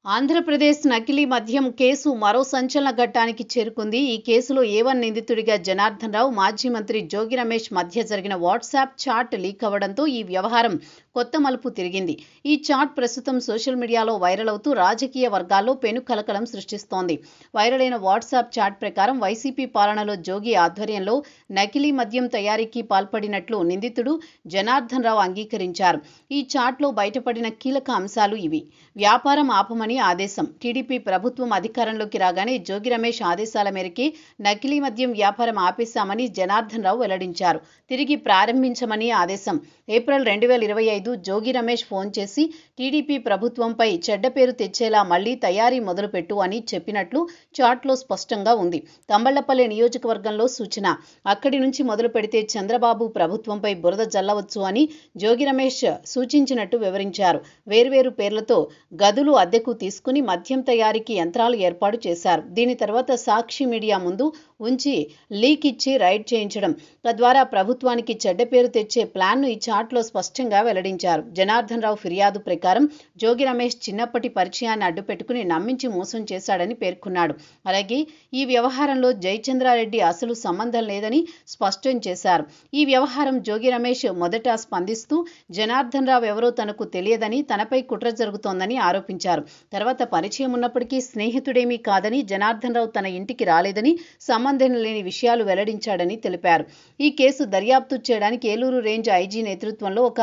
ఆంధ్రప్రదేశ్ నకిలీ మద్యం కేసు మరో సంచలన ఘట్టానికి చేరుకుంది. ఈ కేసులో ఏవన్ నిందితుడిగా జనార్దన్ రావు, మాజీ మంత్రి జోగి రమేష్ మధ్య జరిగిన వాట్సాప్ చాట్ లీక్ అవ్వడంతో ఈ వ్యవహారం కొత్త మలుపు తిరిగింది. ఈ చాట్ ప్రస్తుతం సోషల్ మీడియాలో వైరల్ అవుతూ రాజకీయ వర్గాల్లో పెను కలకలం సృష్టిస్తోంది. వైరల్ అయిన వాట్సాప్ చాట్ ప్రకారం వైసీపీ పాలనలో జోగి ఆధ్వర్యంలో నకిలీ మద్యం తయారీకి పాల్పడినట్లు నిందితుడు జనార్దన్ రావు అంగీకరించారు. ఈ చాట్లో బయటపడిన కీలక అంశాలు ఇవి. వ్యాపారం ఆపమని ఆదేశం. టీడీపీ ప్రభుత్వం అధికారంలోకి రాగానే జోగి రమేష్ ఆదేశాల మేరకే నకిలీ మద్యం వ్యాపారం ఆపేశామని జనార్దన్ రావు వెల్లడించారు. తిరిగి ప్రారంభించమని ఆదేశం. ఏప్రిల్ 2025 జోగి రమేష్ ఫోన్ చేసి టీడీపీ ప్రభుత్వంపై చెడ్డ పేరు తెచ్చేలా మళ్లీ తయారీ మొదలుపెట్టు అని చెప్పినట్లు చాట్లో స్పష్టంగా ఉంది. తంబళ్లపల్లి నియోజకవర్గంలో సూచన. అక్కడి నుంచి మొదలు పెడితే చంద్రబాబు ప్రభుత్వంపై బురద జల్లవచ్చు అని జోగి రమేష్ సూచించినట్టు వివరించారు. వేర్వేరు పేర్లతో గదులు అద్దెకు తీసుకుని మద్యం తయారీకి యంత్రాలు ఏర్పాటు చేశారు. దీని తర్వాత సాక్షి మీడియా ముందు ఉంచి లీక్ ఇచ్చి రైడ్ చేయించడం, తద్వారా ప్రభుత్వానికి చెడ్డ పేరు తెచ్చే ప్లాన్ను ఈ చాట్లో స్పష్టంగా వెల్లడించారు. జనార్దన్ రావు ఫిర్యాదు ప్రకారం జోగి రమేష్ చిన్నప్పటి పరిచయాన్ని అడ్డుపెట్టుకుని నమ్మించి మోసం చేశాడని పేర్కొన్నాడు. అలాగే ఈ వ్యవహారంలో జయచంద్రారెడ్డి అసలు సంబంధం లేదని స్పష్టం చేశారు. ఈ వ్యవహారం జోగి రమేష్ మొదట స్పందిస్తూ జనార్దన్ రావు ఎవరో తనకు తెలియదని, తనపై కుట్ర జరుగుతోందని ఆరోపించారు. తర్వాత పరిచయం ఉన్నప్పటికీ స్నేహితుడేమీ కాదని, జనార్దన్ రావు తన ఇంటికి రాలేదని, సంబంధం లేని విషయాలు వెల్లడించాడని తెలిపారు. ఈ కేసు దర్యాప్తు చేయడానికి ఏలూరు రేంజ్ ఐజీ నేతృత్వంలో ఒక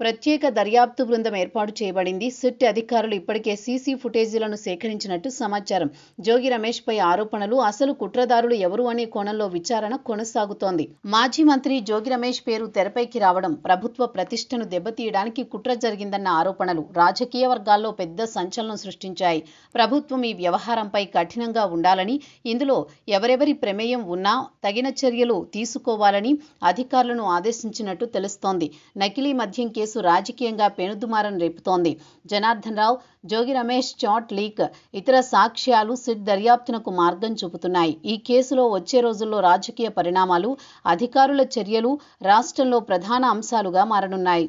ప్రత్యేక దర్యాప్తు బృందం ఏర్పాటు చేయబడింది. సిట్ అధికారులు ఇప్పటికే సీసీ ఫుటేజీలను సేకరించినట్టు సమాచారం. జోగి రమేష్ పై ఆరోపణలు, అసలు కుట్రదారులు ఎవరు అనే కోణంలో విచారణ కొనసాగుతోంది. మాజీ మంత్రి జోగి రమేష్ పేరు తెరపైకి రావడం ప్రభుత్వ ప్రతిష్టను దెబ్బతీయడానికి కుట్ర జరిగిందన్న ఆరోపణలు రాజకీయ వర్గాల్లో పెద్ద సంచలనం సృష్టించాయి. ప్రభుత్వం ఈ వ్యవహారంపై కఠినంగా ఉండాలని, ఇందులో ఎవరెవరి ప్రమేయం ఉన్నా తగిన చర్యలు తీసుకోవాలని అధికారులను ఆదేశించినట్టు తెలుస్తోంది. నకిలీ మద్యం కేసు రాజకీయంగా పెనుదుమారం రేపుతోంది. జనార్దన్ రావు, జోగి రమేష్ చాట్ లీక్, ఇతర సాక్ష్యాలు సిట్ దర్యాప్తునకు మార్గం చూపుతున్నాయి. ఈ కేసులో వచ్చే రోజుల్లో రాజకీయ పరిణామాలు, అధికారుల చర్యలు రాష్ట్రంలో ప్రధాన అంశాలుగా మారనున్నాయి.